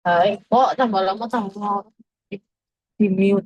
Kok tambah lama tambah di, di mute.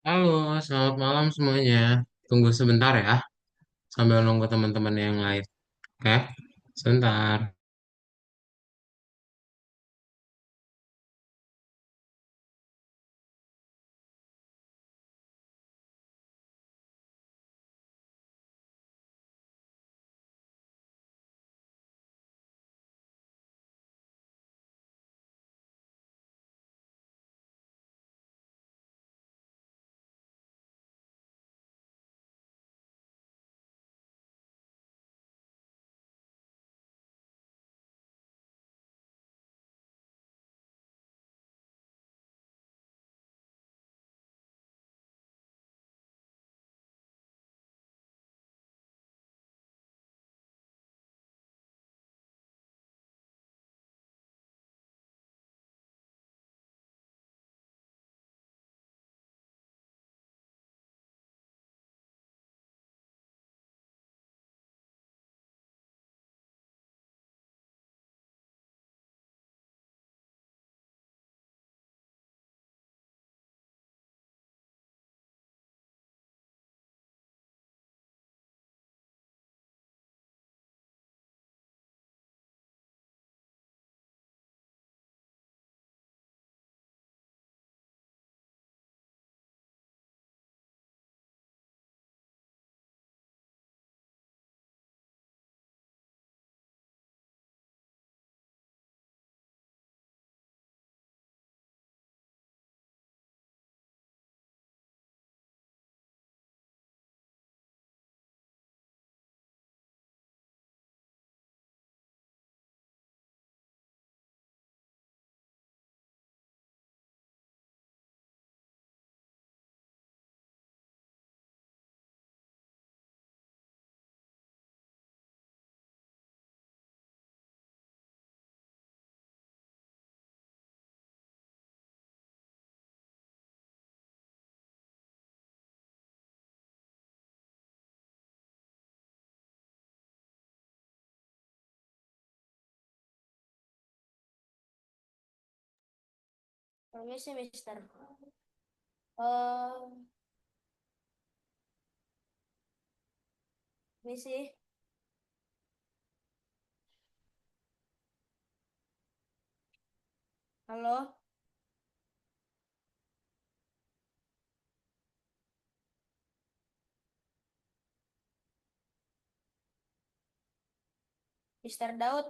Halo, selamat malam semuanya. Tunggu sebentar ya, sambil nunggu teman-teman yang lain. Oke, sebentar. Permisi, Mister. Eh, misi, halo, Mister Daud.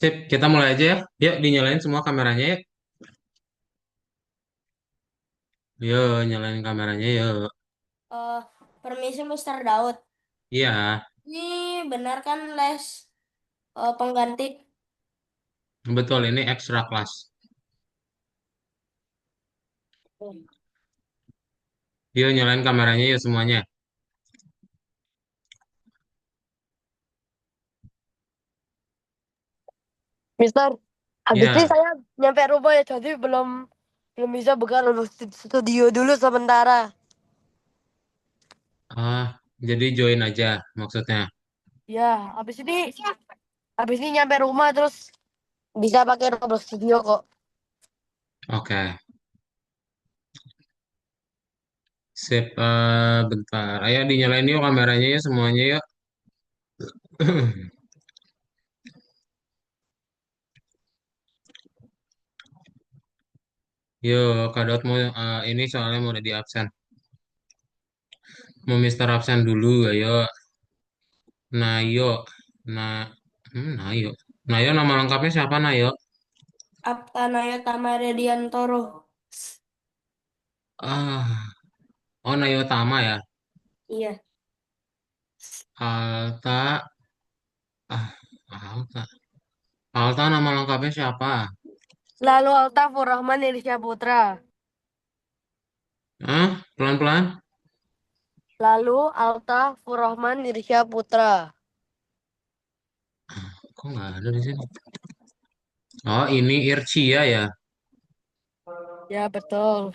Sip, kita mulai aja ya. Yuk, dinyalain semua kameranya ya. Yuk, nyalain kameranya yuk. Eh, Permisi Mister Daud. Iya, Ini benar kan les pengganti? betul ini ekstra kelas. Yuk, nyalain kameranya yuk semuanya. Mister, habis ini Ya, saya nyampe rumah ya, jadi belum belum bisa buka studio dulu sementara. ah, jadi join aja maksudnya. Ya, habis ini nyampe rumah terus bisa pakai Roblox Studio kok. Oke, sip, bentar. Ayo dinyalain yuk kameranya yuk semuanya yuk. Yuk, Kak Dot mau ini soalnya mau di absen. Mau Mister absen dulu, ayo. Nayo, nah, Nayo, Nayo nama lengkapnya siapa Nayo? Aptanaya Tamarediantoro. Ah, oh Nayo Tama ya. Iya. Alta, ah, Alta, Alta nama lengkapnya siapa? Lalu Altafur Rahman Irsya Putra. Pelan-pelan. Lalu Alta Furrahman Irsya Putra. Kok nggak ada di sini? Oh, ini Ircia ya. Ya betul.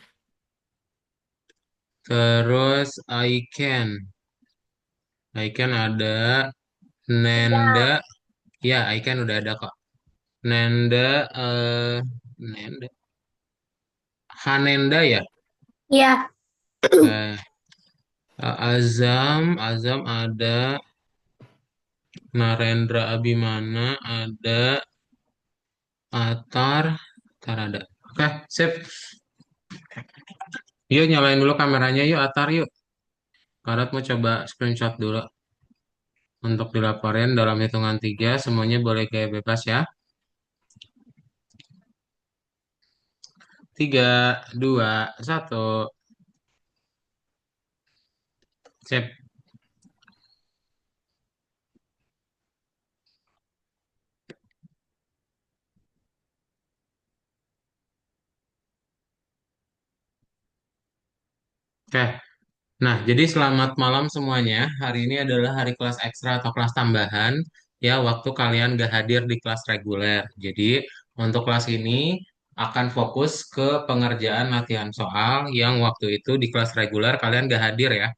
Terus Aiken ada. Nenda, Iya. ya Aiken udah ada kok. Nenda, Nenda, Hanenda ya. Iya. Eh, Azam ada. Narendra Abimana ada. Atar ada. Oke, sip. Yuk nyalain dulu kameranya yuk Atar yuk. Karat mau coba screenshot dulu untuk dilaporin dalam hitungan tiga. Semuanya boleh kayak bebas ya. Tiga, dua, satu. Sip. Oke. Nah, jadi selamat malam semuanya. Hari ini adalah hari kelas ekstra atau kelas tambahan. Ya, waktu kalian gak hadir di kelas reguler. Jadi, untuk kelas ini akan fokus ke pengerjaan latihan soal yang waktu itu di kelas reguler kalian gak hadir ya.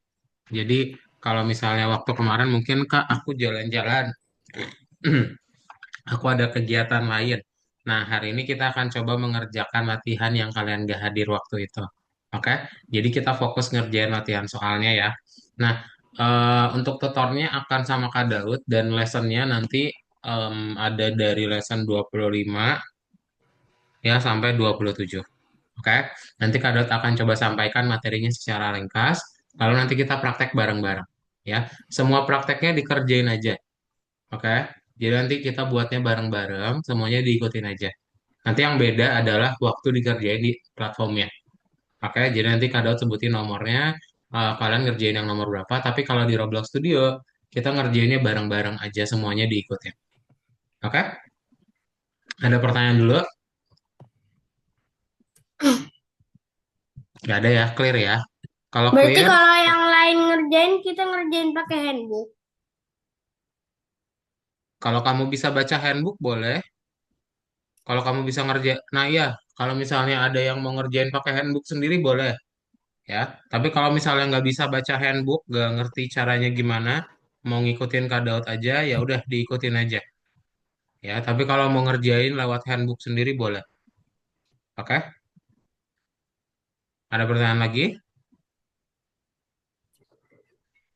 Jadi, kalau misalnya waktu kemarin mungkin Kak, aku jalan-jalan. Aku ada kegiatan lain. Nah, hari ini kita akan coba mengerjakan latihan yang kalian gak hadir waktu itu. Oke, jadi kita fokus ngerjain latihan soalnya ya. Nah, untuk tutornya akan sama Kak Daud dan lessonnya nanti ada dari lesson 25 ya sampai 27. Oke, nanti Kak Daud akan coba sampaikan materinya secara ringkas, lalu nanti kita praktek bareng-bareng. Ya, semua prakteknya dikerjain aja. Oke, jadi nanti kita buatnya bareng-bareng, semuanya diikutin aja. Nanti yang beda adalah waktu dikerjain di platformnya. Oke, jadi nanti Kak Daud sebutin nomornya, kalian ngerjain yang nomor berapa, tapi kalau di Roblox Studio, kita ngerjainnya bareng-bareng aja, semuanya diikutin. Oke, ada pertanyaan dulu? Nggak ada ya, clear ya. Kalau Berarti clear, kalau yang lain ngerjain, kita ngerjain pakai handbook. kalau kamu bisa baca handbook boleh. Kalau kamu bisa ngerjain, nah iya, kalau misalnya ada yang mau ngerjain pakai handbook sendiri boleh. Ya. Tapi kalau misalnya nggak bisa baca handbook, nggak ngerti caranya gimana, mau ngikutin Kak Daud aja, ya udah diikutin aja. Ya, tapi kalau mau ngerjain lewat handbook sendiri boleh. Oke? Ada pertanyaan lagi?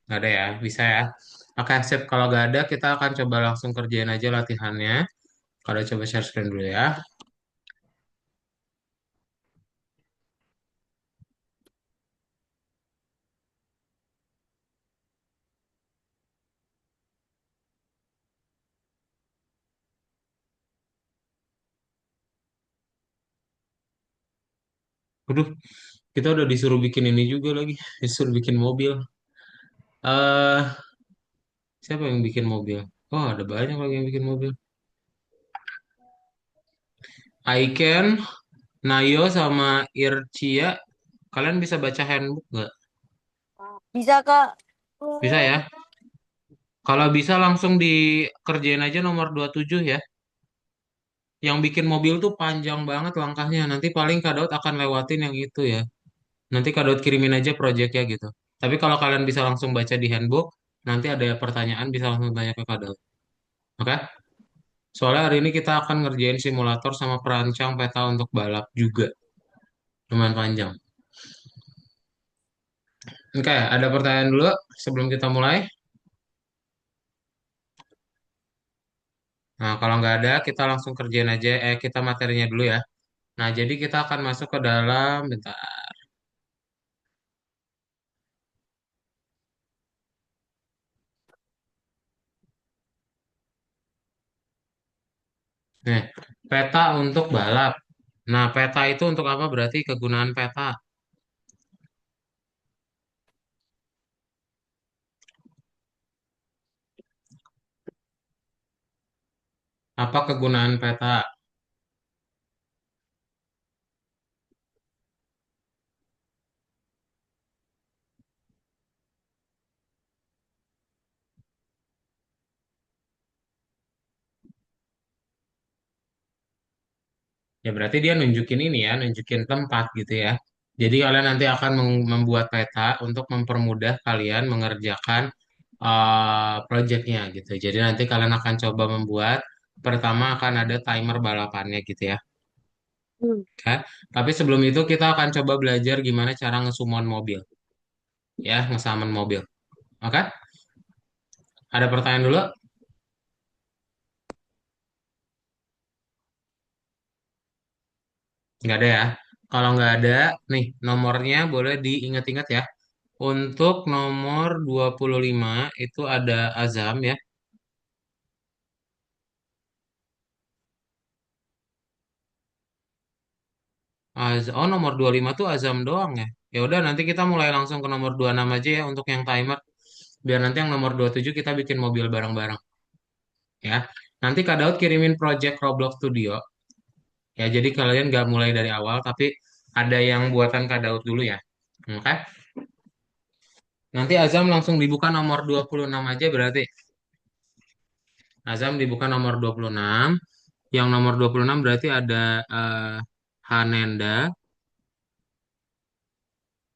Nggak ada ya, bisa ya. Oke, sip. Kalau nggak ada, kita akan coba langsung kerjain aja latihannya. Kalau coba share screen dulu ya. Waduh, kita udah disuruh bikin ini juga lagi, disuruh bikin mobil. eh Siapa yang bikin mobil? Oh, ada banyak lagi yang bikin mobil. Aiken, Nayo, sama Ircia. Kalian bisa baca handbook nggak? Bisa, Kak. Bisa ya? Kalau bisa langsung dikerjain aja nomor 27 ya. Yang bikin mobil tuh panjang banget langkahnya. Nanti paling Kak Daud akan lewatin yang itu ya. Nanti Kak Daud kirimin aja proyeknya gitu. Tapi kalau kalian bisa langsung baca di handbook, nanti ada pertanyaan bisa langsung tanya ke Kak Daud. Oke? Soalnya hari ini kita akan ngerjain simulator sama perancang peta untuk balap juga. Lumayan panjang. Oke, ada pertanyaan dulu sebelum kita mulai. Nah, kalau nggak ada, kita langsung kerjain aja. Kita materinya dulu ya. Nah, jadi kita akan masuk ke dalam, bentar. Nih, peta untuk balap. Nah, peta itu untuk apa? Berarti kegunaan peta. Apa kegunaan peta? Ya berarti dia nunjukin ini ya, nunjukin tempat gitu ya. Jadi kalian nanti akan membuat peta untuk mempermudah kalian mengerjakan proyeknya gitu. Jadi nanti kalian akan coba membuat, pertama akan ada timer balapannya gitu ya. Hmm. Oke. Tapi sebelum itu kita akan coba belajar gimana cara ngesummon mobil. Ya, ngesummon mobil. Oke? Ada pertanyaan dulu? Nggak ada ya? Kalau nggak ada, nih nomornya boleh diingat-ingat ya. Untuk nomor 25 itu ada Azam ya. Oh, nomor 25 tuh Azam doang ya. Ya udah nanti kita mulai langsung ke nomor 26 aja ya untuk yang timer. Biar nanti yang nomor 27 kita bikin mobil bareng-bareng ya. Nanti Kak Daud kirimin project Roblox Studio. Ya, jadi kalian nggak mulai dari awal tapi ada yang buatan Kak Daud dulu ya. Oke. Nanti Azam langsung dibuka nomor 26 aja berarti. Azam dibuka nomor 26. Yang nomor 26 berarti ada Hanenda,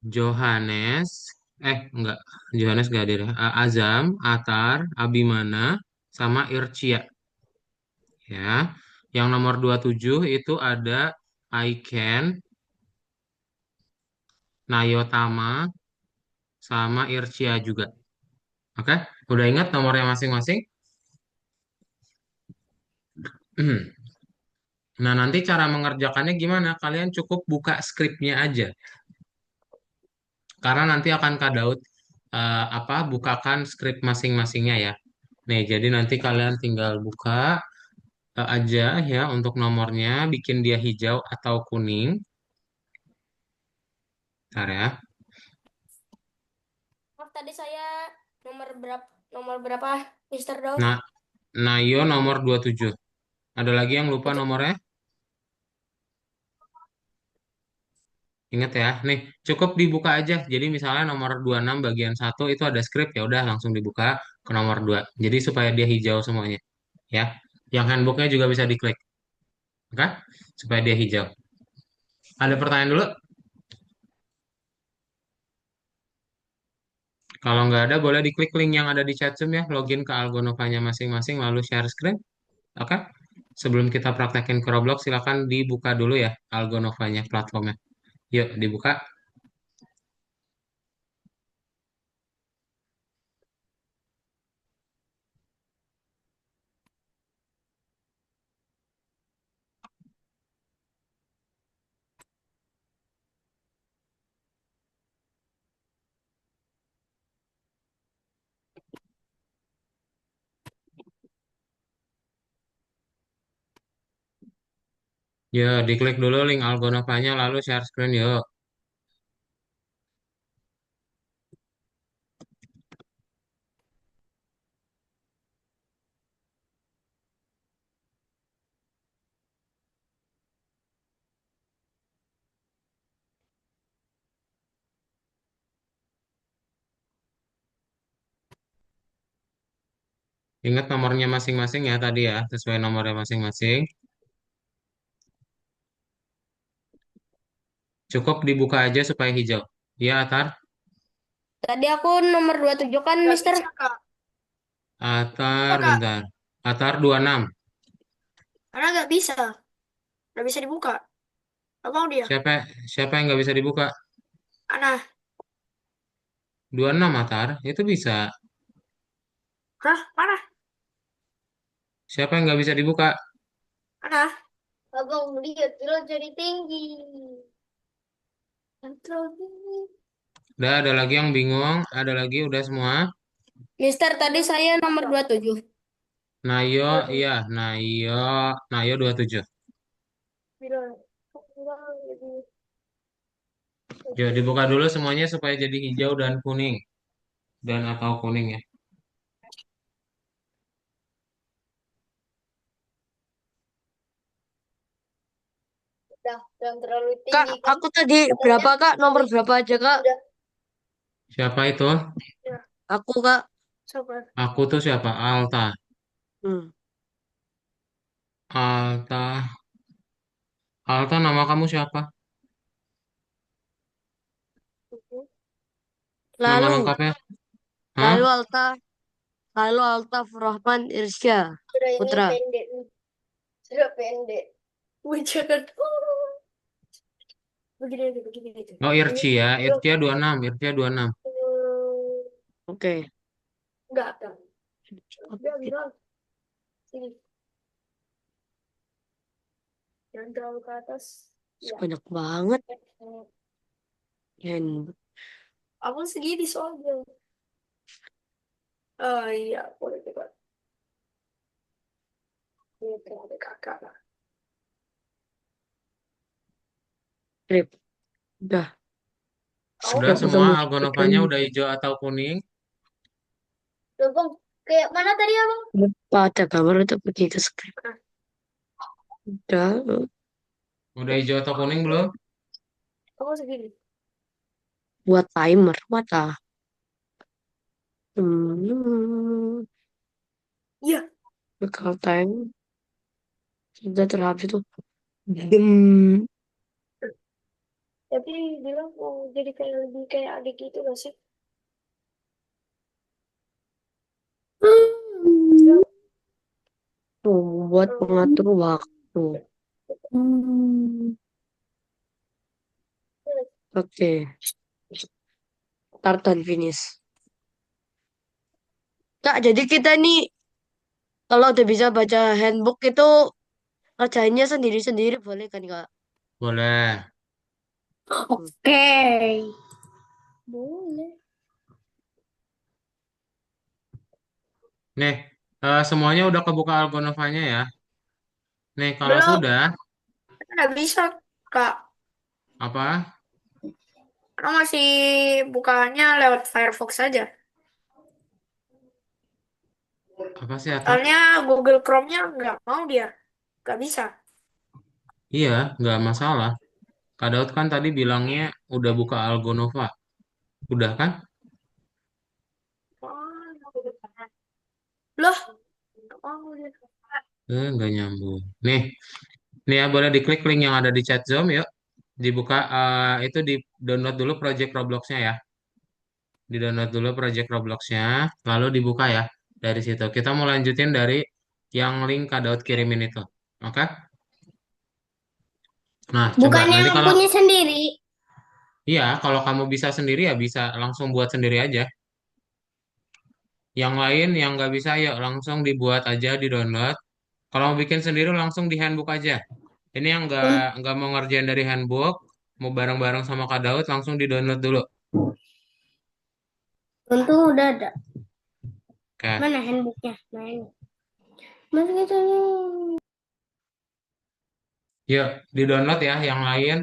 Johannes, enggak, Johannes enggak ada deh. Azam, Atar, Abimana, sama Ircia ya. Yang nomor 27 itu ada Aiken, Nayotama, sama Ircia juga. Oke, udah ingat nomornya masing-masing? Nah, nanti cara mengerjakannya gimana? Kalian cukup buka skripnya aja. Karena nanti akan Kak Daud bukakan skrip masing-masingnya ya. Nih, jadi nanti kalian tinggal buka aja ya untuk nomornya, bikin dia hijau atau kuning. Bentar ya. Oh, tadi saya nomor berapa, Mister Daud? Nah, Nayo nomor 27. Ada lagi yang lupa Itu nomornya? Ingat ya. Nih, cukup dibuka aja. Jadi misalnya nomor 26 bagian satu itu ada skrip ya udah langsung dibuka ke nomor 2. Jadi supaya dia hijau semuanya ya. Yang handbooknya juga bisa diklik, oke? Supaya dia hijau. Ada pertanyaan dulu? Kalau nggak ada, boleh diklik link yang ada di chat Zoom ya. Login ke Algonovanya masing-masing, lalu share screen. Oke? Sebelum kita praktekin ke Roblox, silakan dibuka dulu ya Algonovanya platformnya. Yuk, dibuka. Ya, diklik dulu link Algonovanya lalu share screen yuk. Ingat nomornya masing-masing ya tadi ya, sesuai nomornya masing-masing. Cukup dibuka aja supaya hijau. Ya, Atar. Tadi aku nomor 27 kan, Nggak Mister. bisa, Kak. Atar, Kak, bentar. Atar 26. karena nggak bisa dibuka. Nggak mau dia. Siapa siapa yang nggak bisa dibuka? Ana, 26 Atar, itu bisa. hah? Mana? Siapa yang nggak bisa dibuka? Ana? Abang lihat Vilo jadi tinggi. Yang terlalu tinggi. Udah, ada lagi yang bingung? Ada lagi, udah semua? Mister, tadi saya nomor 27. Nayo, iya. Nayo, Nayo 27. Viro. Viro jadi Yuk, dibuka dulu semuanya supaya jadi hijau dan kuning. Dan atau kuning ya. Udah, yang terlalu Kak, tinggi kan. aku tadi berapa, Kak? Nomor berapa aja, Kak? Udah. Siapa itu? Ya, aku, Kak. Sabar. Aku tuh siapa? Alta. Hmm. Alta. Alta, nama kamu siapa? Nama Lalu, lengkapnya? Hah? lalu Alta, lalu Alta Rahman Irsya Sudah ini Putra. pendek nih. Sudah pendek. Wih, jangan. Begini aja, begini aja. Oh, Irci ya. Ircia 26. Ircia 26. Oke. Enggak. Udah bilang. Sini. Jangan terlalu ke atas. Ya. Banyak banget. Dan Aku segini soalnya. Oh iya, boleh juga. Ini ada kakak lah. trip. Udah. Udah Sudah semua ketemu. algonovanya udah hijau atau kuning? Loh, Bang, kayak mana tadi ya, Bang? Lupa ada gambar untuk pergi ke skrip. Udah. Udah hijau atau kuning belum? Aku segini. Buat timer. Mata. Hmm. Iya. Bekal time. Sudah terhabis itu. Dem. Tapi bilang mau jadi kayak lebih kayak adik gitu gak sih? Buat mengatur waktu. Hmm. Oke. Start dan finish. Kak, jadi kita nih kalau udah bisa baca handbook itu kerjainnya sendiri-sendiri boleh kan, Kak? Boleh. Oke. Boleh. Nih, semuanya udah kebuka algonovanya ya. Nih, kalau Belum, sudah, nggak bisa, Kak. apa? Karena masih bukanya lewat Firefox saja. Apa sih, Atar? Soalnya Google Chrome-nya nggak mau dia. Nggak bisa. Iya, nggak masalah. Kak Daud kan tadi bilangnya udah buka Algonova. Udah kan? Loh, nggak mau dia. Nggak nyambung. Nih ya boleh diklik link yang ada di chat Zoom yuk. Dibuka, itu di download dulu project Roblox-nya ya. Di download dulu project Roblox-nya, lalu dibuka ya. Dari situ. Kita mau lanjutin dari yang link Kak Daud kirimin itu. Oke? Nah, coba Bukannya nanti kalau punya sendiri. iya, kalau kamu bisa sendiri ya bisa langsung buat sendiri aja. Yang lain yang nggak bisa ya langsung dibuat aja di download. Kalau mau bikin sendiri langsung di handbook aja. Ini yang nggak mau ngerjain dari handbook, mau bareng-bareng sama Kak Daud langsung di download dulu. Untung udah ada. Oke. Mana handbooknya? Nah ini. Masih kecilnya. Yuk, di-download ya yang lain.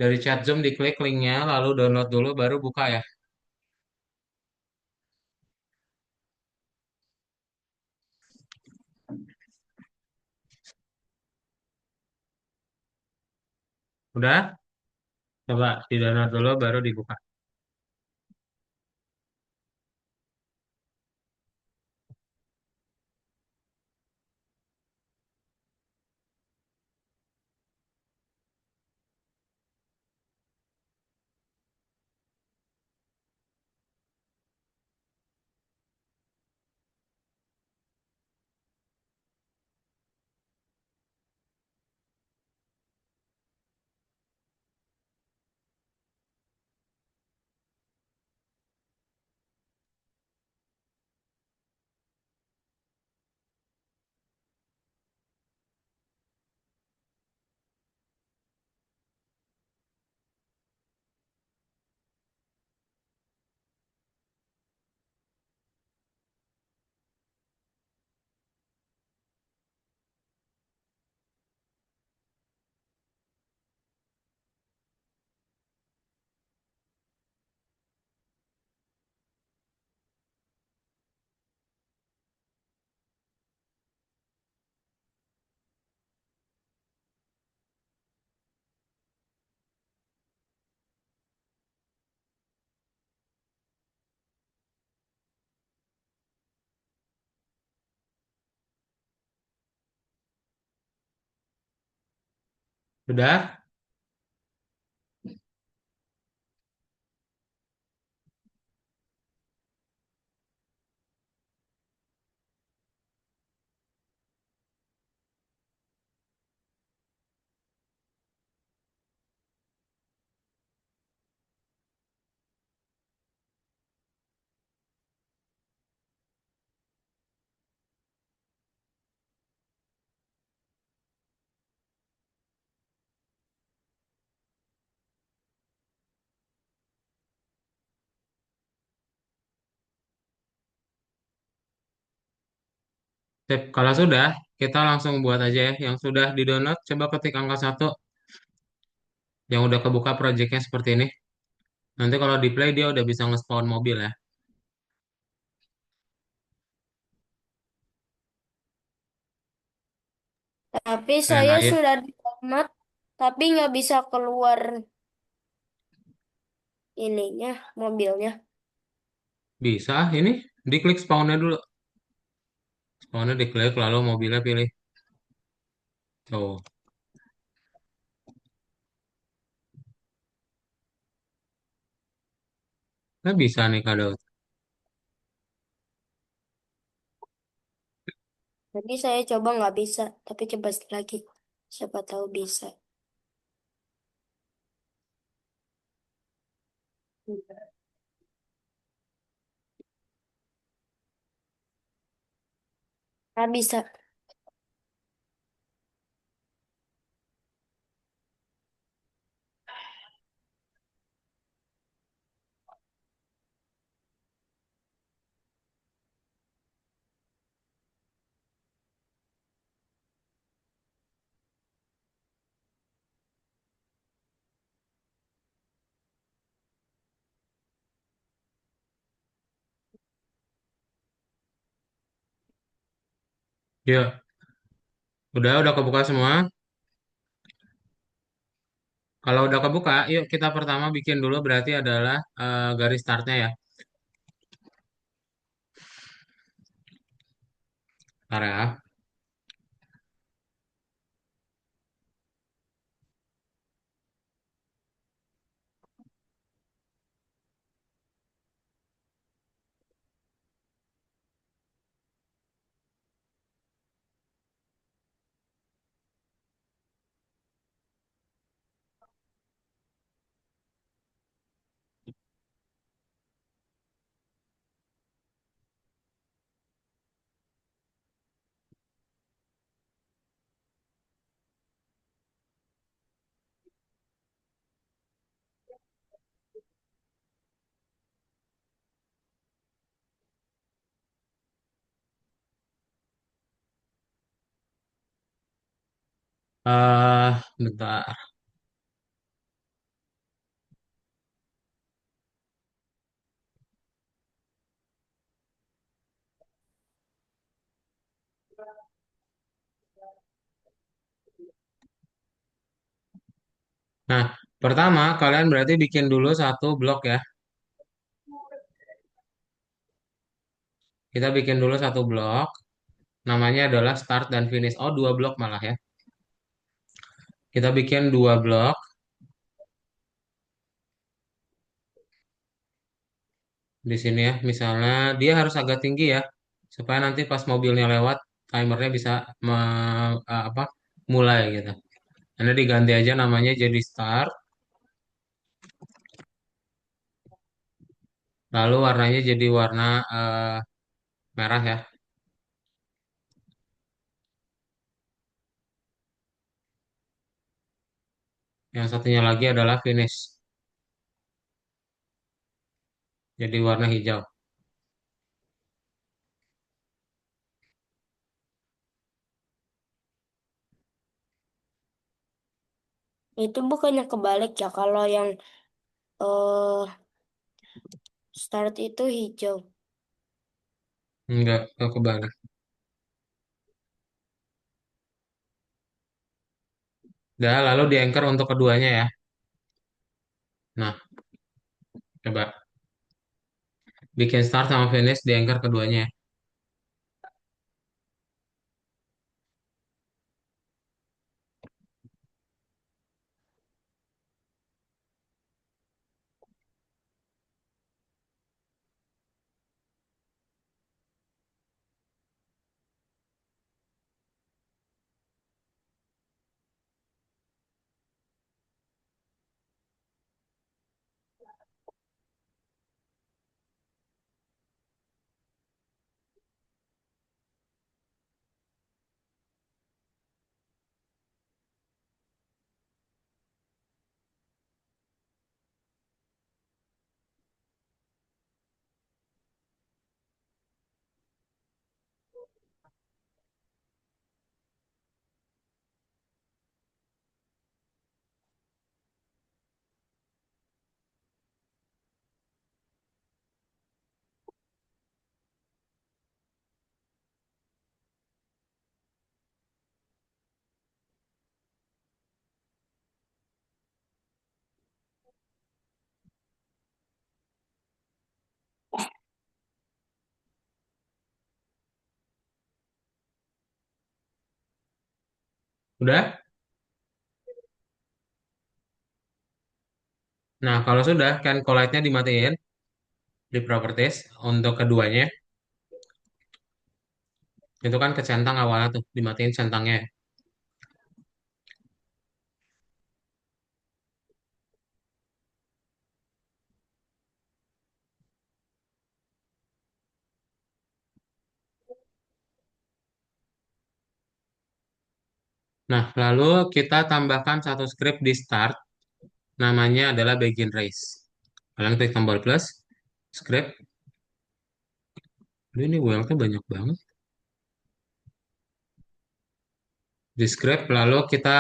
Dari chat Zoom diklik linknya, lalu download dulu, baru buka ya. Udah? Coba di-download dulu, baru dibuka. Udah? Sip. Kalau sudah, kita langsung buat aja ya. Yang sudah di-download, coba ketik angka satu. Yang udah kebuka projectnya seperti ini. Nanti kalau di play dia udah bisa nge-spawn mobil ya. Tapi Nah, saya iya. sudah download, tapi nggak bisa keluar ininya, mobilnya. Bisa, ini diklik spawnnya dulu. Spawnnya diklik, lalu mobilnya pilih. Tuh, nah bisa nih Kak Daud. Tadi saya coba nggak bisa, tapi coba lagi. Siapa tahu bisa. Nggak bisa. Yuk, udah kebuka semua. Kalau udah kebuka, yuk kita pertama bikin dulu berarti adalah garis startnya ya. Bentar ya. Bentar. Nah, pertama kalian berarti bikin dulu satu blok ya. Kita bikin dulu satu blok. Namanya adalah start dan finish. Oh, dua blok malah ya. Kita bikin dua blok di sini ya. Misalnya dia harus agak tinggi ya, supaya nanti pas mobilnya lewat, timernya bisa apa mulai gitu. Ini diganti aja namanya jadi start. Lalu warnanya jadi warna merah ya. Yang satunya lagi adalah finish. Jadi warna hijau. Itu bukannya kebalik ya kalau yang eh start itu hijau. Enggak kebalik. Udah, lalu di anchor untuk keduanya ya. Nah, coba bikin start sama finish di anchor keduanya ya. Udah? Nah, kalau sudah kan collide-nya dimatiin di properties untuk keduanya. Itu kan kecentang awalnya tuh, dimatiin centangnya. Nah, lalu kita tambahkan satu script di start, namanya adalah begin race. Kalian klik tombol plus, script. Aduh, ini WLT banyak banget. Di script, lalu kita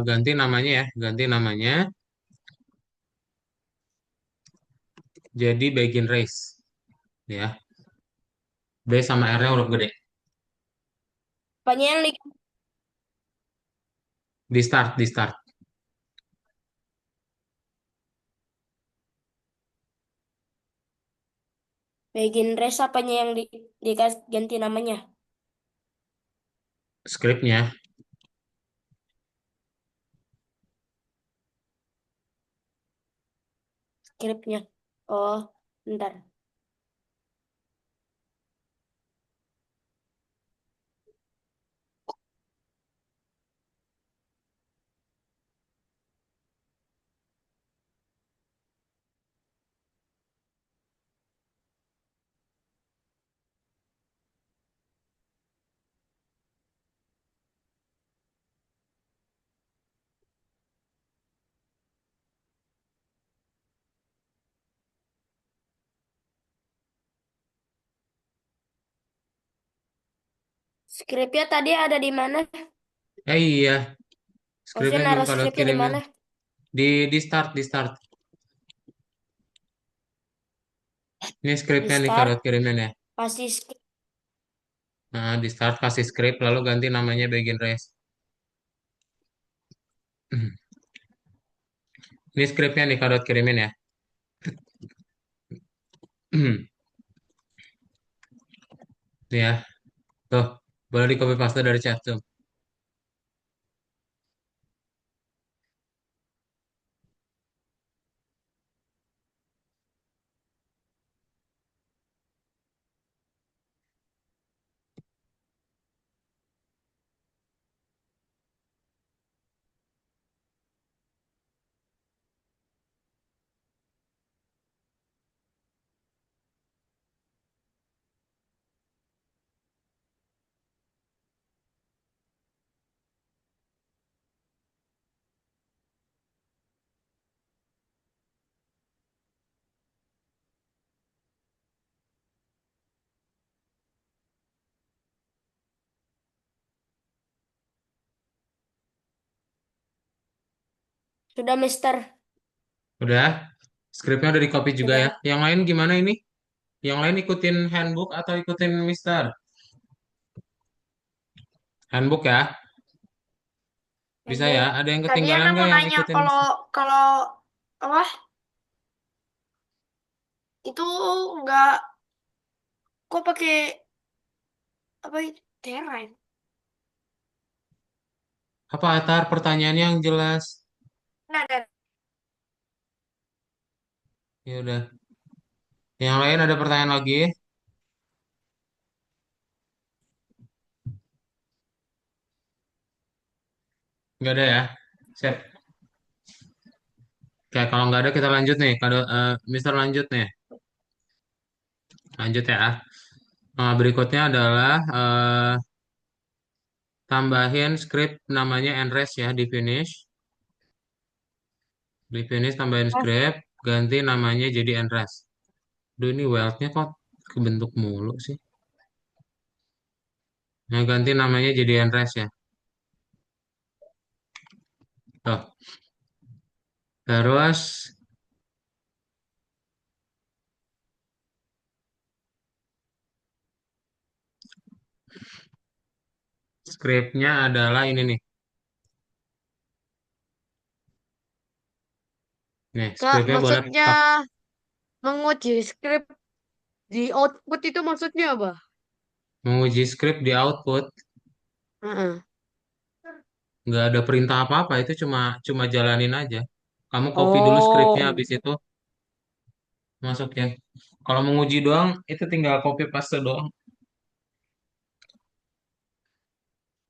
ganti namanya ya, ganti namanya jadi begin race. Ya, B sama R-nya huruf gede. Apanya yang di Di start. begin race apanya yang dikasih ganti namanya? Scriptnya. Skripnya. Oh, bentar. Skripnya tadi ada di mana? Iya, Maksudnya Scriptnya juga naruh Kak skripnya di kirimin. mana? Di start. Ini Di scriptnya nih Kak start, kirimin ya. pasti skrip. Nah, di start kasih script lalu ganti namanya begin race. Ini scriptnya nih Kak kirimin ya. Nih ya. Tuh, boleh di copy paste dari chat tuh. Sudah, Mister. Udah, scriptnya udah di copy juga ya. Sudah. Yang lain gimana ini? Yang lain ikutin handbook atau ikutin Mister? Handbook ya, bisa ya. Handbook. Ada yang Tadi ketinggalan Ana nggak mau yang nanya ikutin kalau Mister? kalau apa itu nggak kok pakai apa itu Tera ya? Apa Atar pertanyaannya yang jelas? Nah, dan Ya udah. Yang lain ada pertanyaan lagi? Nggak ada ya? Siap. Oke, kalau nggak ada kita lanjut nih. Kalau Mister lanjut nih. Lanjut ya. Nah, berikutnya adalah tambahin script namanya nres ya di finish. Di finish tambahin script, ganti namanya jadi nres. Duh ini wealth-nya kok kebentuk mulu sih. Nah, ganti namanya jadi nres ya. Tuh. Terus scriptnya adalah ini nih. Nih, Kak, scriptnya boleh maksudnya pak menguji skrip di output itu maksudnya apa? menguji script di output. Heeh. Nggak ada perintah apa-apa, itu cuma cuma jalanin aja. Kamu copy dulu scriptnya, Oh, habis itu masukin. Kalau menguji doang, itu tinggal copy paste doang.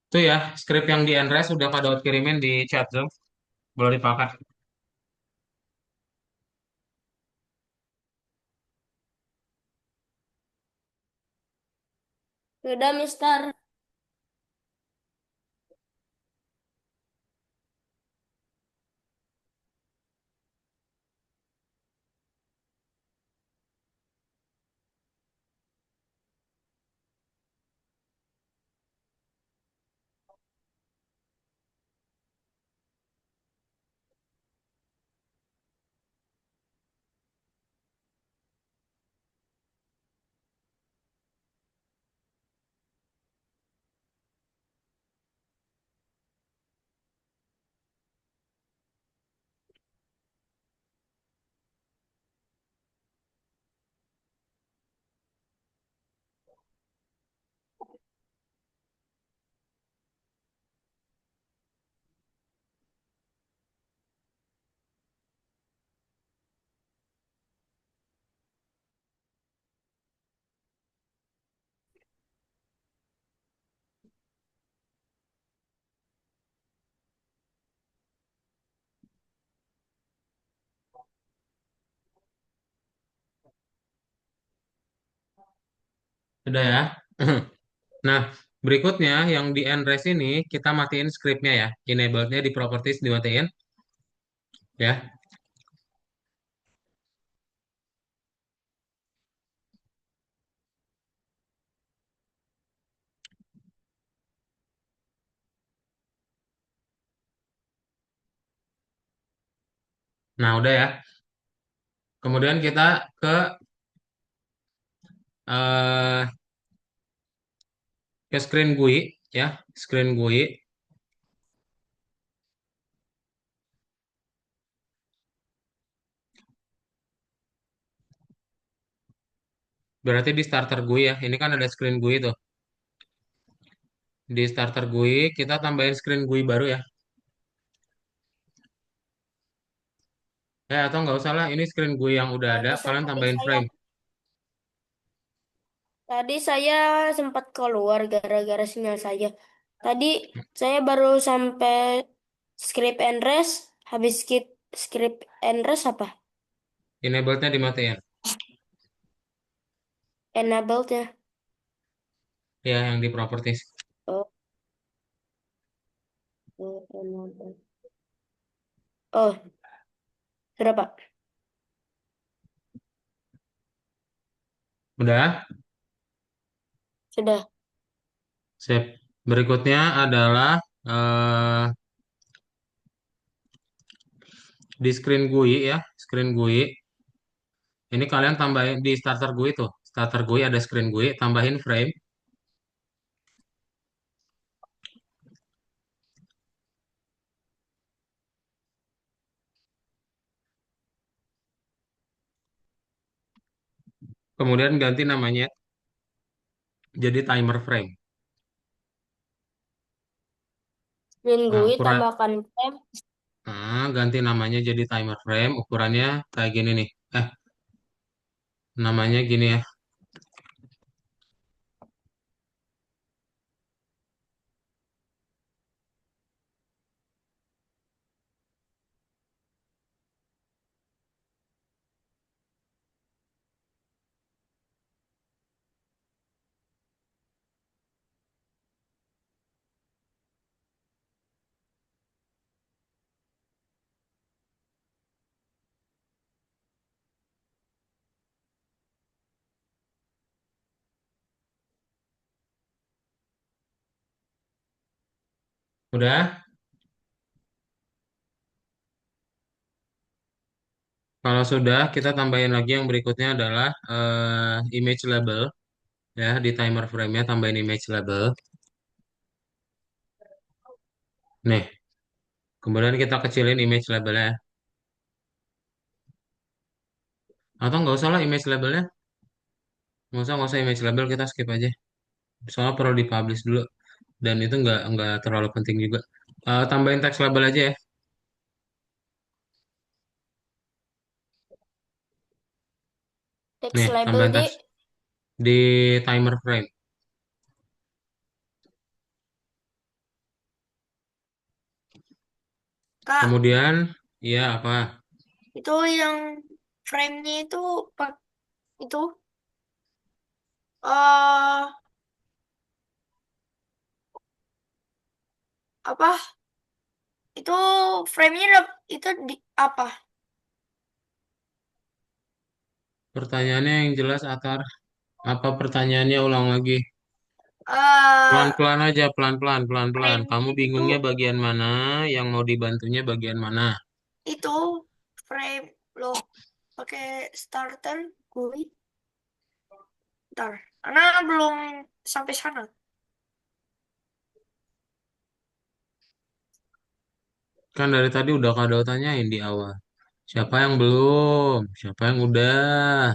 Itu ya, script yang di Andres udah Kak Daud kirimin di chat Zoom. Boleh dipakai. Sudah, Mister. Udah ya. Nah, berikutnya yang di Andres ini kita matiin scriptnya ya. Enable-nya di properties dimatiin ya. Nah, udah ya. Kemudian kita eh ke screen GUI ya, screen GUI. Berarti di starter GUI ya. Ini kan ada screen GUI tuh. Di starter GUI kita tambahin screen GUI baru ya. Atau nggak usah lah, ini screen GUI yang udah ada, Bisa, kalian tapi tambahin saya frame. tadi saya sempat keluar gara-gara sinyal saya. Tadi saya baru sampai script and rest, habis script and rest apa? Enable-nya dimatiin. Enabled ya. Ya, yang di properties. Oh, enabled. Oh, sudah Pak. Udah? Sudah. Sip. Berikutnya adalah di screen GUI ya, screen GUI. Ini kalian tambahin di starter GUI tuh. Starter GUI ada screen GUI, tambahin frame. Kemudian ganti namanya jadi timer frame. Nah, Minggu ukuran tambahkan frame. ganti namanya jadi timer frame. Ukurannya kayak gini nih. Namanya gini ya. Udah? Kalau sudah, kita tambahin lagi yang berikutnya adalah image label. Ya, di timer frame-nya tambahin image label. Nih, kemudian kita kecilin image labelnya. Atau nggak usah lah image labelnya. Nggak usah image label, kita skip aja. Soalnya perlu dipublish dulu. Dan itu nggak terlalu penting juga. Tambahin text label aja ya. Text Nih, label tambahin di teks di timer frame. Kak, Kemudian, ya apa? itu yang frame-nya itu itu eh apa? Itu frame-nya itu di apa? Pertanyaannya yang jelas, Atar. Apa pertanyaannya ulang lagi? Eh Pelan-pelan aja, pelan-pelan, pelan-pelan. Kamu frame-nya itu bingungnya bagian mana? Yang mau dibantunya bagian mana? itu frame loh pakai starter gue ntar karena belum sampai sana. Kan dari tadi udah Kado tanyain di awal. Siapa yang belum? Siapa yang udah?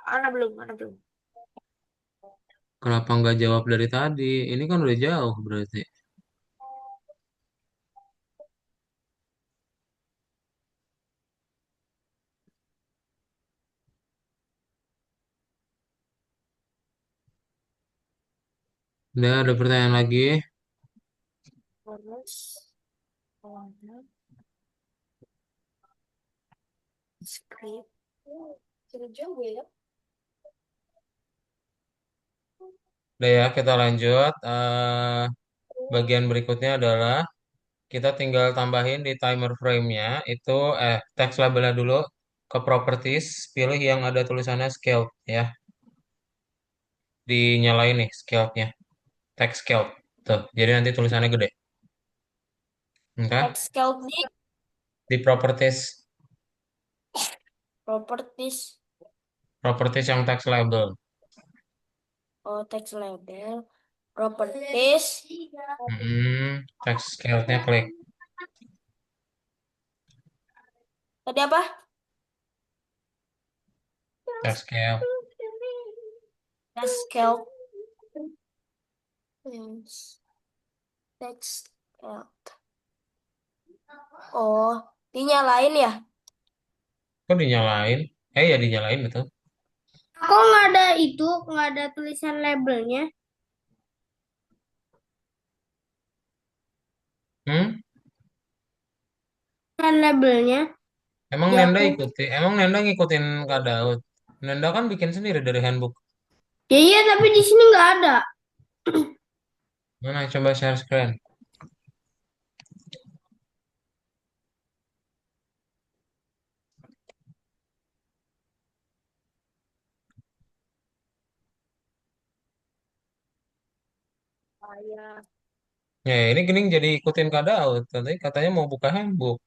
Ana belum. Kenapa nggak jawab dari tadi? Ini kan udah jauh berarti. Udah ada pertanyaan lagi. Terus warna script sudah jauh ya. Udah ya, kita lanjut. Bagian berikutnya adalah kita tinggal tambahin di timer frame-nya itu text labelnya dulu ke properties, pilih yang ada tulisannya scale ya. Dinyalain nih scale-nya, text scale. Tuh, jadi nanti tulisannya gede. Oke? Text scale di Di properties, Properties. properties yang text label. Oh, text label. Properties. Text scale-nya klik. Tadi apa? Text scale. Text scale. Yes. Text scale. Oh, dinyalain ya? Kok dinyalain? Ya dinyalain betul. Kok nggak ada itu, nggak ada tulisan labelnya? Hmm? Tulisan labelnya Emang di Nenda aku. emang Nenda ngikutin Kak Daud? Nenda kan bikin sendiri dari handbook. Ya iya, tapi di sini nggak ada. Mana coba share screen. Saya. Ya ini gening jadi ikutin Kak Daud. Katanya mau buka handbook.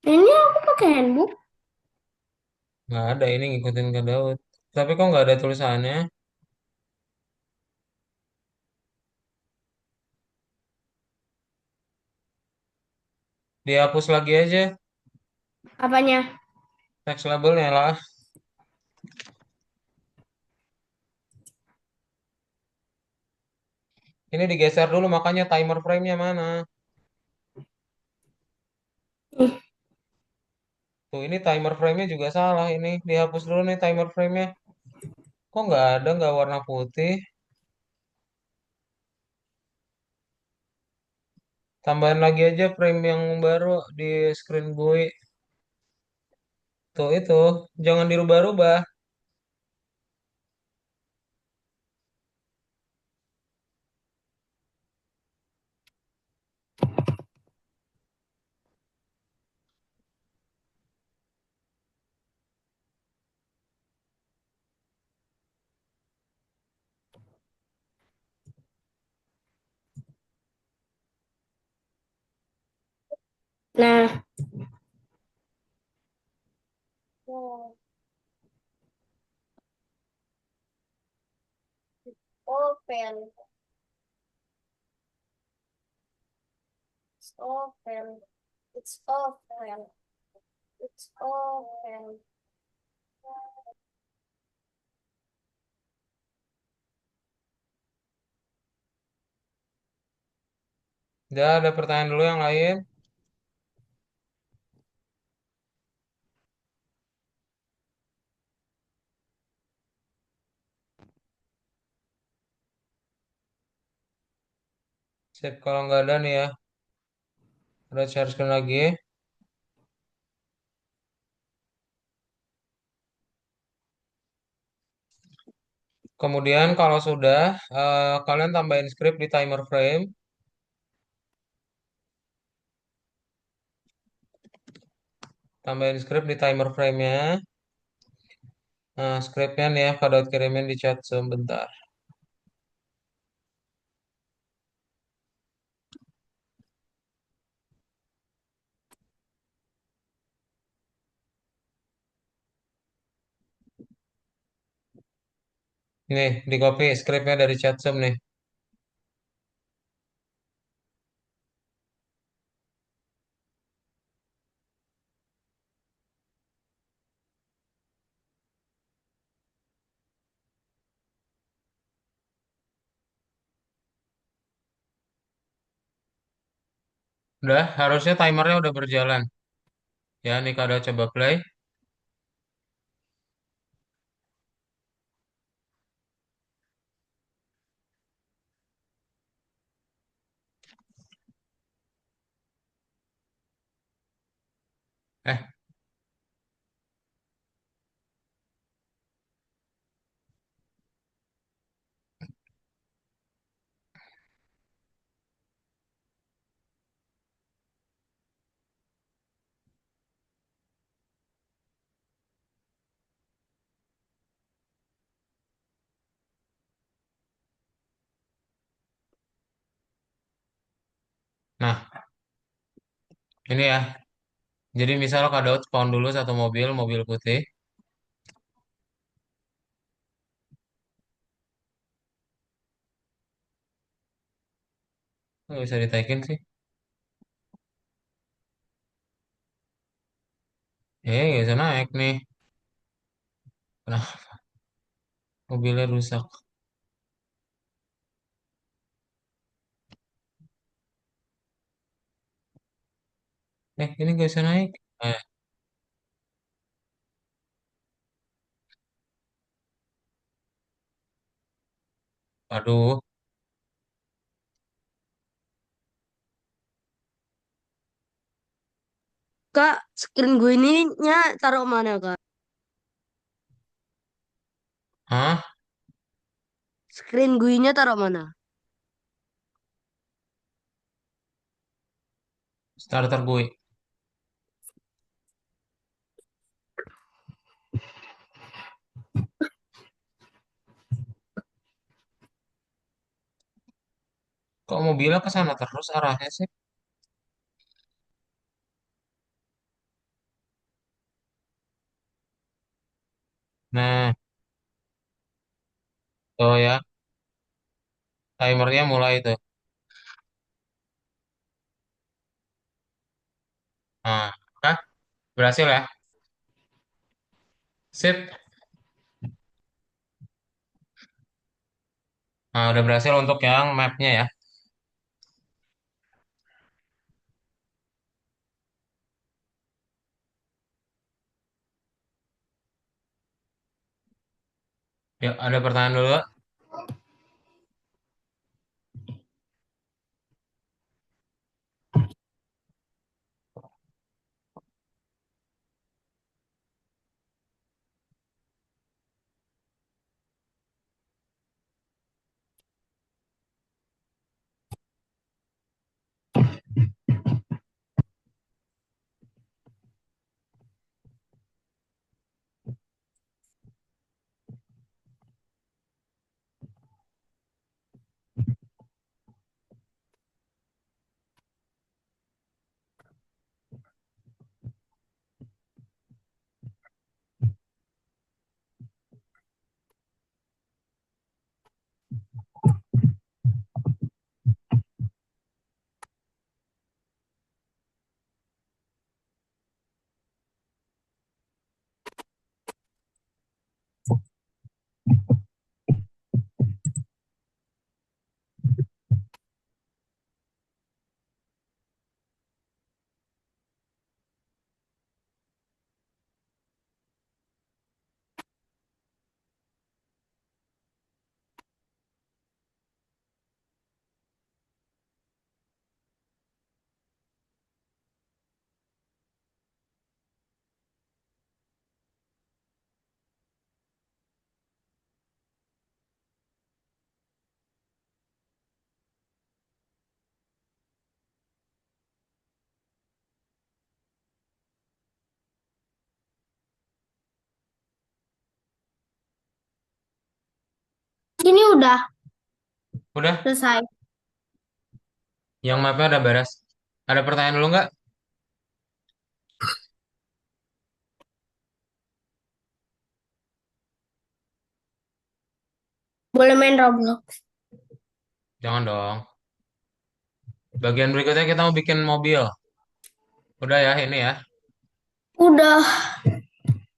Ini aku pakai handbook. Nggak ada ini ngikutin Kak Daud. Tapi kok nggak ada tulisannya? Dihapus lagi aja. Apanya? Text labelnya lah. Ini digeser dulu makanya timer frame-nya mana? Ih, Tuh ini timer frame-nya juga salah ini. Dihapus dulu nih timer frame-nya. Kok nggak ada, nggak warna putih? Tambahin lagi aja frame yang baru di screen gue. Tuh itu, jangan dirubah-rubah. nah, open, it's open, it's open, it's open. Udah ada pertanyaan dulu yang lain. Sip, kalau nggak ada nih ya. Udah share screen lagi. Kemudian kalau sudah, kalian tambahin script di timer frame. Tambahin script di timer frame-nya. Nah, scriptnya nih ya, Kak kirimin di chat sebentar. Nih, di copy scriptnya dari chat nih. Udah, harusnya timernya udah berjalan. Ya, nih Kak coba play. Eh, nah, ini ya. Jadi misal Kak Daud spawn dulu satu mobil, mobil putih. Nggak bisa ditaikin sih. Nggak bisa naik nih. Nah, mobilnya rusak. Ini nggak bisa naik. Eh, aduh. Kak, screen gue ini nya taruh mana, Kak? Hah? Screen gue nya taruh mana? Starter gue. Kok mobilnya ke sana terus arahnya sih? Nah, tuh ya. Timernya mulai tuh. Nah, Kak, berhasil ya? Sip. Nah, udah berhasil untuk yang mapnya ya. Yuk, ada pertanyaan dulu. Ini udah Udah, selesai. yang mapnya udah beres. Ada pertanyaan dulu nggak? Boleh main Roblox. Jangan dong. Bagian berikutnya kita mau bikin mobil. Udah ya, ini ya. Udah.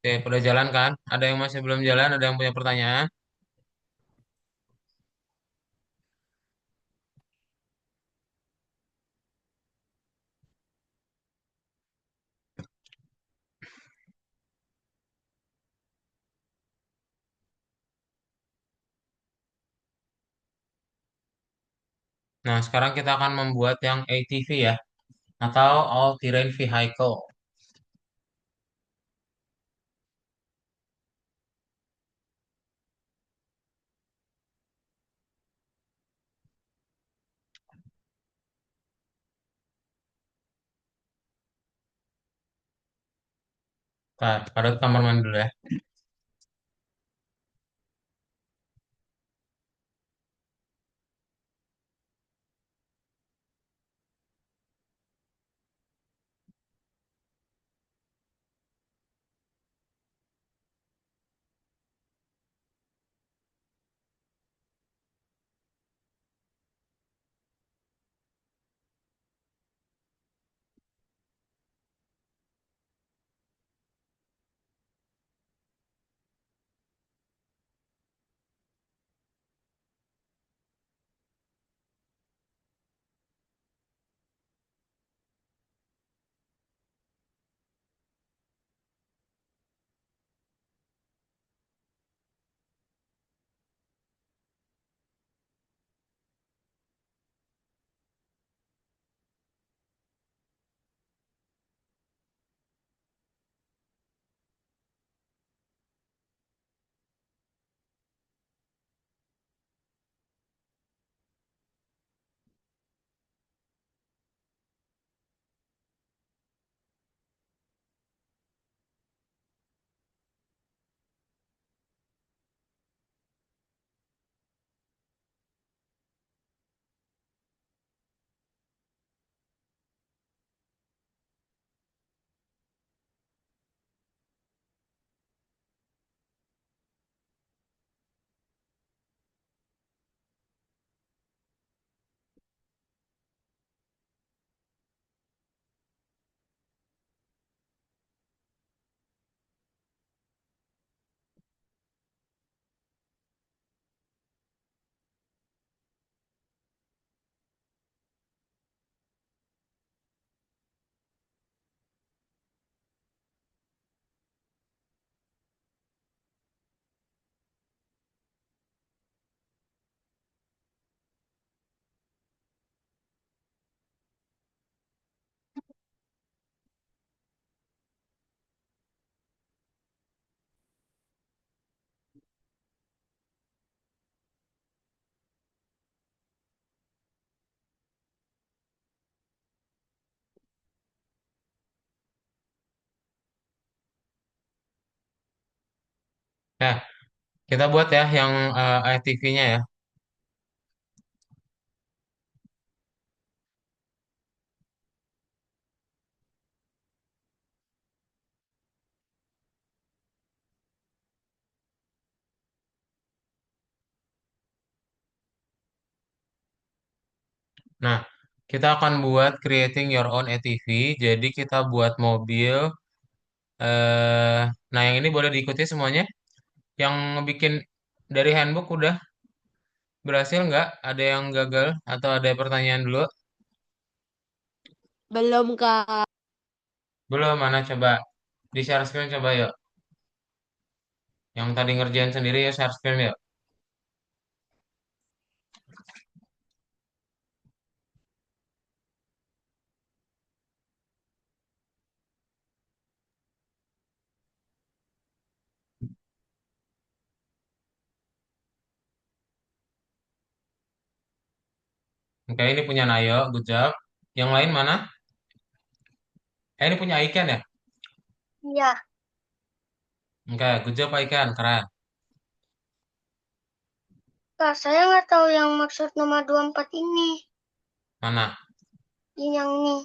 Oke, udah jalan kan? Ada yang masih belum jalan? Ada yang punya pertanyaan? Nah, sekarang kita akan membuat yang ATV ya, atau All Terrain Vehicle. Ntar, pada kamar mandi dulu ya. Ya, kita buat ya yang ITV-nya ya. Nah, kita akan buat creating your own ATV. Jadi kita buat mobil. Nah, yang ini boleh diikuti semuanya. Yang bikin dari handbook udah berhasil nggak? Ada yang gagal atau ada pertanyaan dulu? Belum, Kak. Belum, mana coba di share screen coba yuk. Yang tadi ngerjain sendiri ya share screen yuk. Oke, ini punya Nayo, good job. Yang lain mana? Ini punya Aiken ya? Iya, Oke, good job Aiken, keren. Kak, saya nggak tahu yang maksud nomor 24 ini. Mana? Yang ini.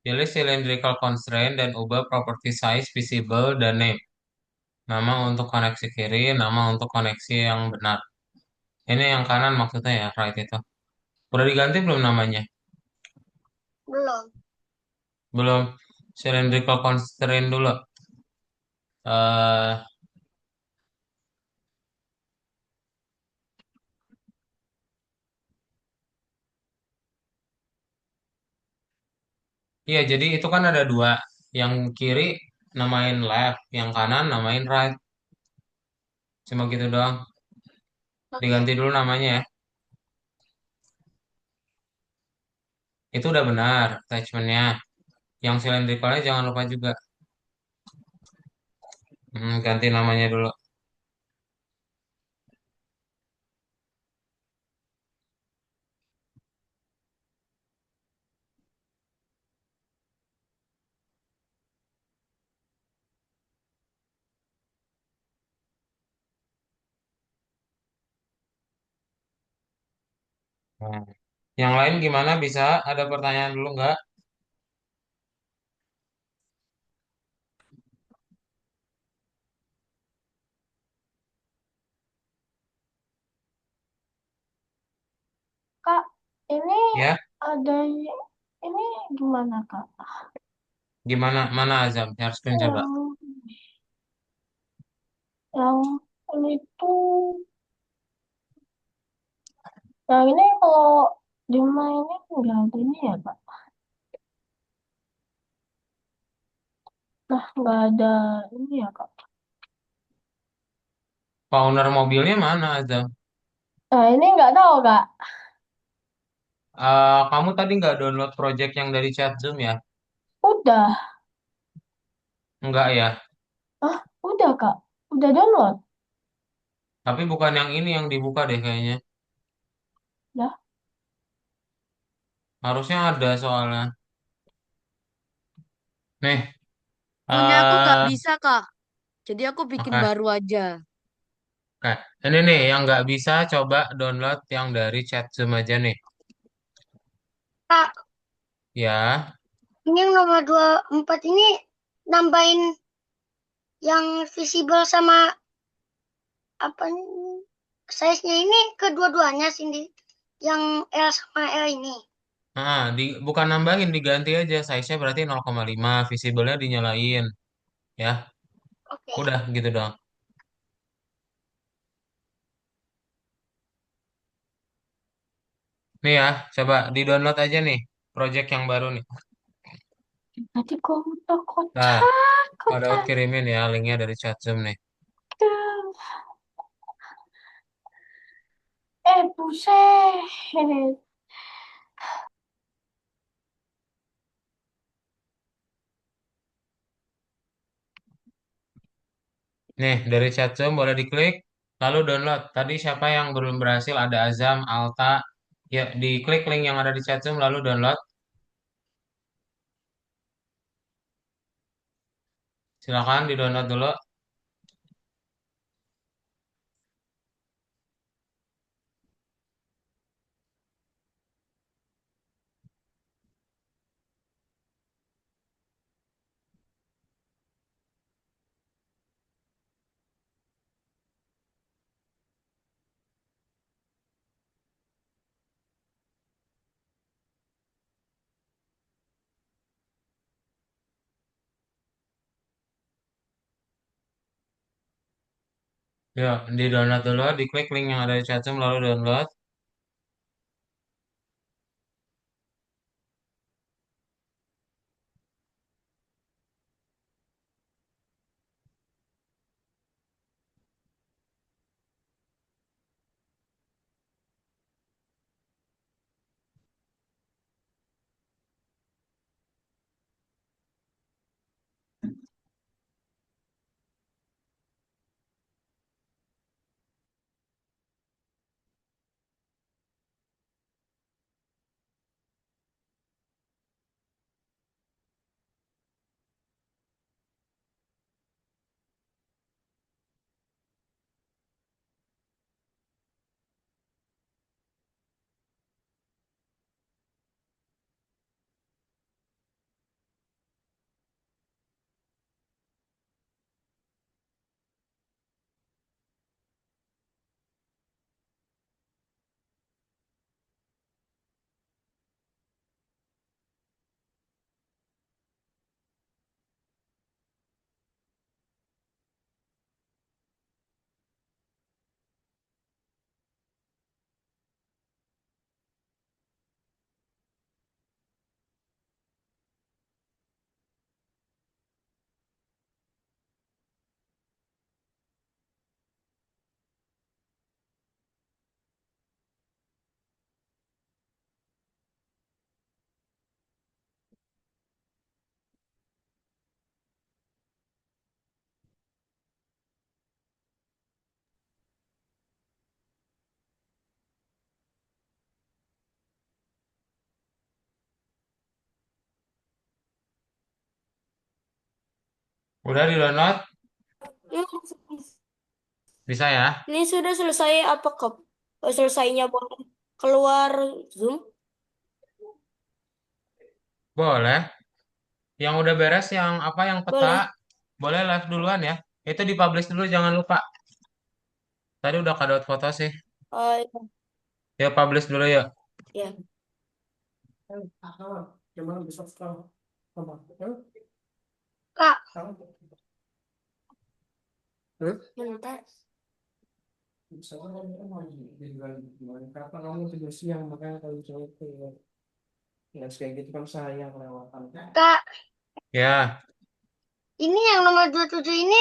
Pilih cylindrical constraint dan ubah property size, visible, dan name. Nama untuk koneksi kiri, nama untuk koneksi yang benar. Ini yang kanan maksudnya ya, right itu. Udah diganti belum namanya? Belum. Belum. Cylindrical constraint dulu. eh iya, jadi itu kan ada dua. Yang kiri namain left, yang kanan namain right. Cuma gitu doang. Oke. Diganti dulu namanya ya. Itu udah benar attachmentnya. Yang cylindricalnya jangan lupa juga. Ganti namanya dulu. Nah, yang lain gimana? Bisa ada pertanyaan dulu nggak? Kak, ini Ya, ada ini gimana Kak? gimana? Mana Azam? Share screen coba. Yang yang ini tuh yang ini kalau dimainin nggak ada ini ya Kak? Nah, nggak ada ini ya Kak. Owner mobilnya mana Azam? Nah, ini nggak tahu Kak. Kamu tadi nggak download project yang dari chat Zoom ya? Udah. Enggak ya. Ah, udah Kak. Udah download. Tapi bukan yang ini yang dibuka deh kayaknya. Dah. Harusnya ada soalnya. Nih, Punya aku nggak eh bisa, Kak. Jadi aku bikin oke. baru aja. Oke. Ini nih yang nggak bisa coba download yang dari chat Zoom aja nih. Kak, Ya. ini yang nomor 24 ini nambahin yang visible sama apa nih? Size-nya ini kedua-duanya Cindy. Yang L sama L ini. Bukan nambahin, diganti aja. Size-nya berarti 0,5, visible-nya dinyalain. Ya, Oke. udah gitu dong. Nih ya, coba di-download aja nih, project yang baru nih. Tadi Nah, kotak, ada kotak. kirimin ya linknya dari chat Zoom nih. Buset. Nih, dari chat Zoom boleh diklik, lalu download. Tadi siapa yang belum berhasil? Ada Azam, Alta. Ya, diklik link yang ada di chat Zoom, lalu download. Silakan di-download dulu. Yuk, di download dulu, diklik link yang ada di chatroom lalu download. Udah di download? Hmm, Bisa ya? Ini sudah selesai apa kok? Selesainya boleh keluar Zoom? Boleh. Yang udah beres, yang apa, yang peta, Boleh. boleh live duluan ya. Itu dipublish dulu, jangan lupa. Tadi udah kadot foto sih. Oh, Ya, publish dulu ya. ya. Kak, Bentar. Kak, Ya, ini yang nomor 27 ini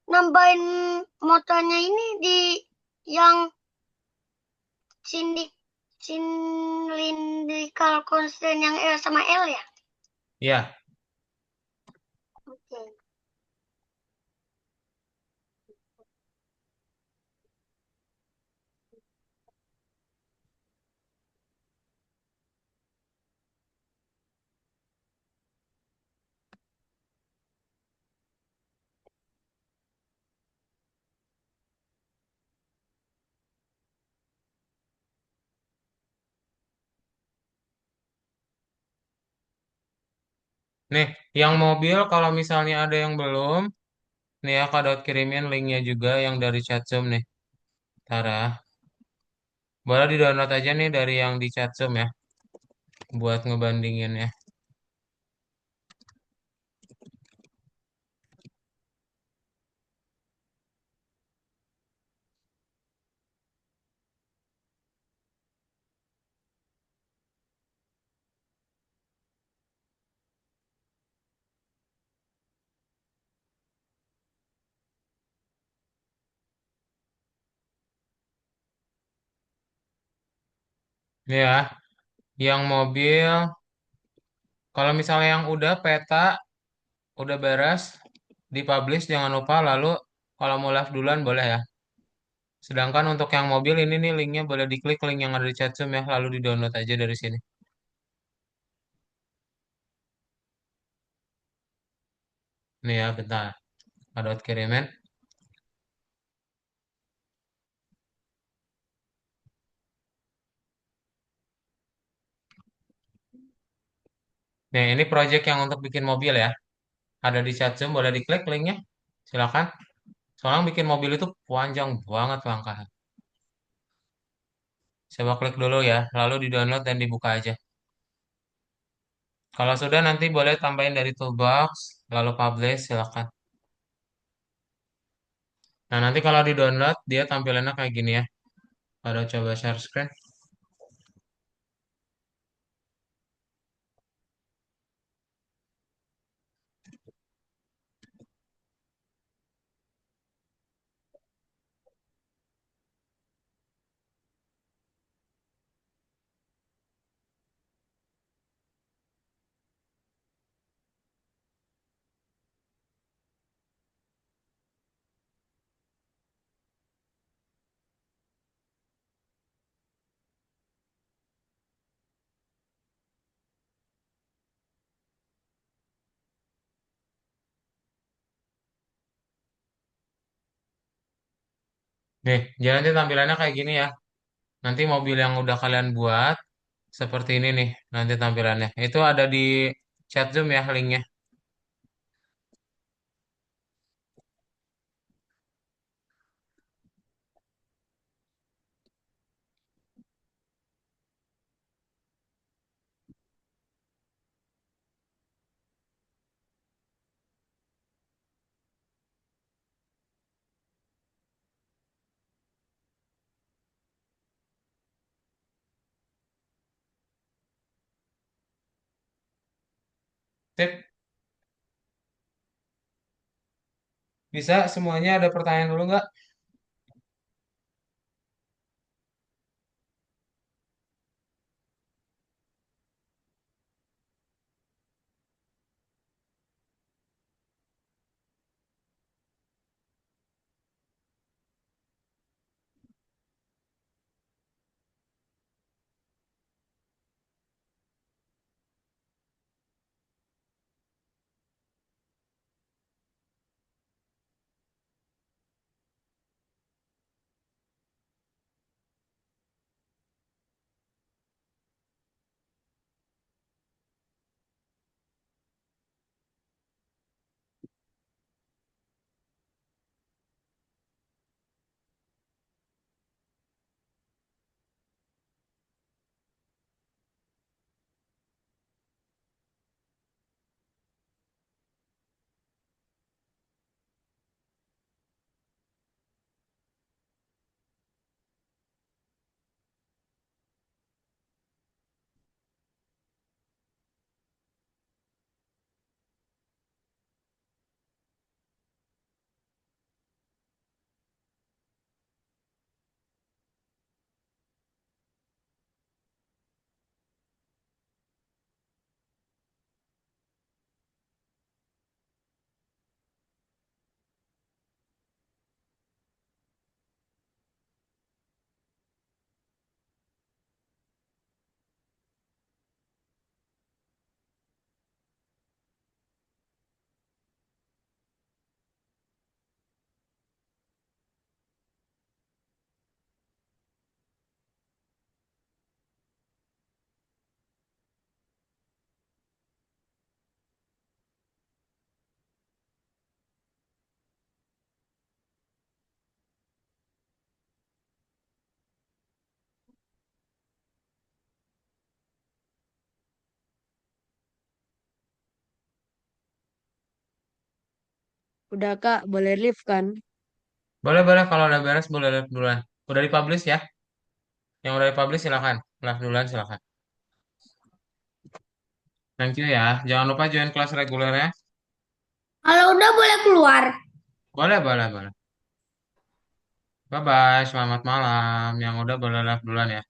nambahin motonya ini di yang sindik cylindrical constant yang L sama L ya? ya. Oke. Nih, yang mobil kalau misalnya ada yang belum, nih ya kadot kirimin linknya juga yang dari chatroom nih. Tara, boleh di download aja nih dari yang di chatroom ya, buat ngebandingin ya. Nih ya, yang mobil, kalau misalnya yang udah peta, udah beres, dipublish jangan lupa. Lalu kalau mau live duluan boleh ya. Sedangkan untuk yang mobil ini nih linknya boleh diklik link yang ada di chatroom ya, lalu di download aja dari sini. Nih ya, bentar. Kadot kirimin. Nih, ini project yang untuk bikin mobil ya. Ada di chatroom, boleh diklik linknya. Silakan. Soalnya bikin mobil itu panjang banget langkahnya. Coba klik dulu ya, lalu di-download dan dibuka aja. Kalau sudah nanti boleh tambahin dari toolbox, lalu publish, silakan. Nah, nanti kalau di-download, dia tampilannya kayak gini ya. Pada coba share screen. Nih, jadi nanti tampilannya kayak gini ya. Nanti mobil yang udah kalian buat, seperti ini nih, nanti tampilannya. Itu ada di chat Zoom ya, linknya. Sip, bisa semuanya ada pertanyaan dulu nggak? Udah Kak, boleh live kan? Boleh, boleh. Kalau udah beres, boleh live duluan. Udah dipublish ya? Yang udah dipublish silakan. Live duluan silakan. Thank you ya. Jangan lupa join kelas regulernya. Kalau udah boleh keluar. Boleh, boleh, boleh. Bye-bye. Selamat malam. Yang udah boleh live duluan ya.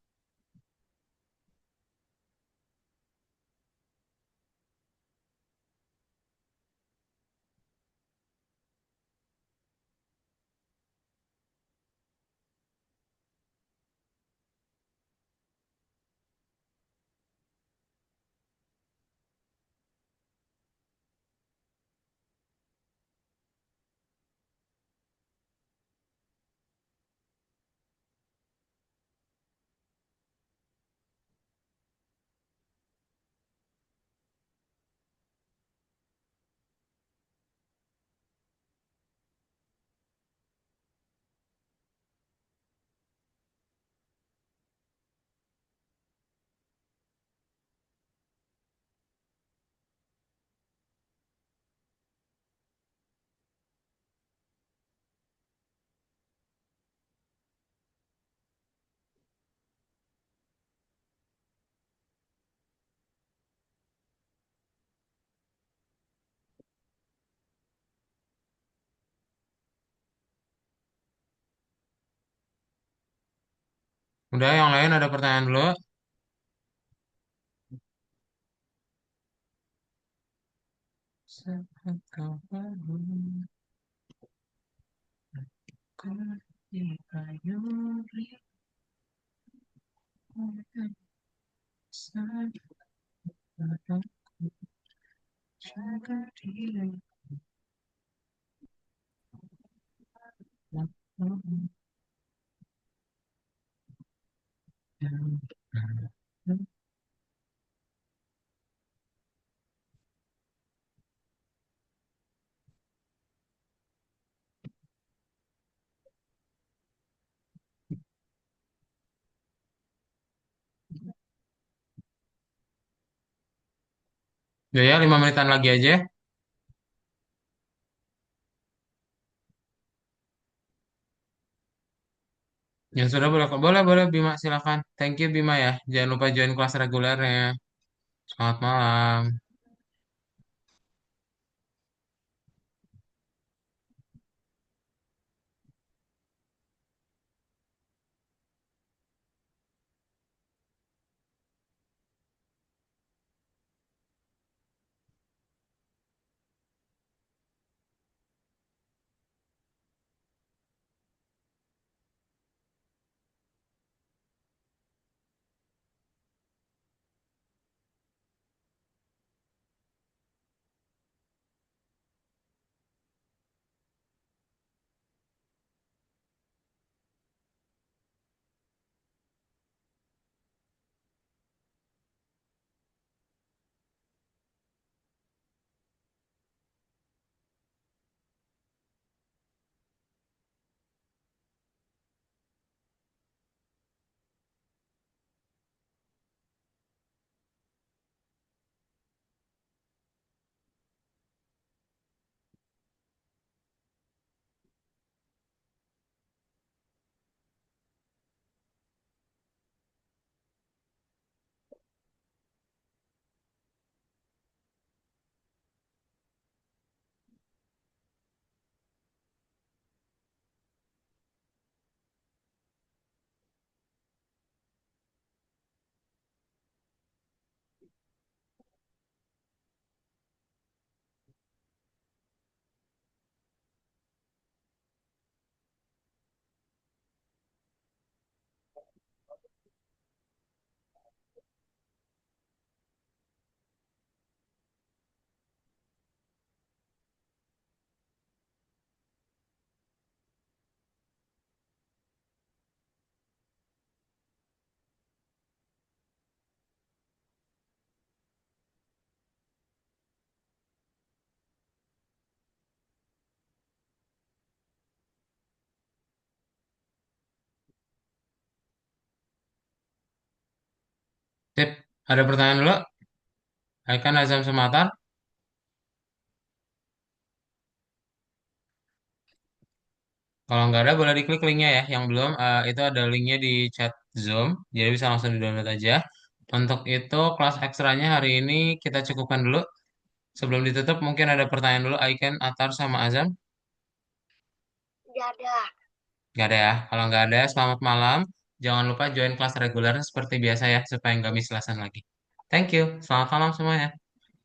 Udah, yang lain ada pertanyaan dulu. Ya, ya, 5 menitan lagi aja. Yang sudah boleh, boleh, boleh, Bima, silakan. Thank you, Bima ya. Jangan lupa join kelas regulernya. Selamat malam. Sip, ada pertanyaan dulu? Aikan Azam Sumatar. Kalau nggak ada, boleh diklik linknya ya. Yang belum, itu ada linknya di chat Zoom. Jadi bisa langsung di-download aja. Untuk itu, kelas ekstranya hari ini kita cukupkan dulu. Sebelum ditutup, mungkin ada pertanyaan dulu, Aiken, Atar, sama Azam. Tidak ada. Nggak ada ya? Kalau nggak ada, selamat malam. Jangan lupa join kelas reguler seperti biasa ya, supaya nggak miss lesson lagi. Thank you. Selamat malam semuanya.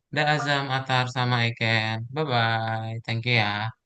Dah Azam, Atar, sama Aiken. Bye-bye. Thank you ya.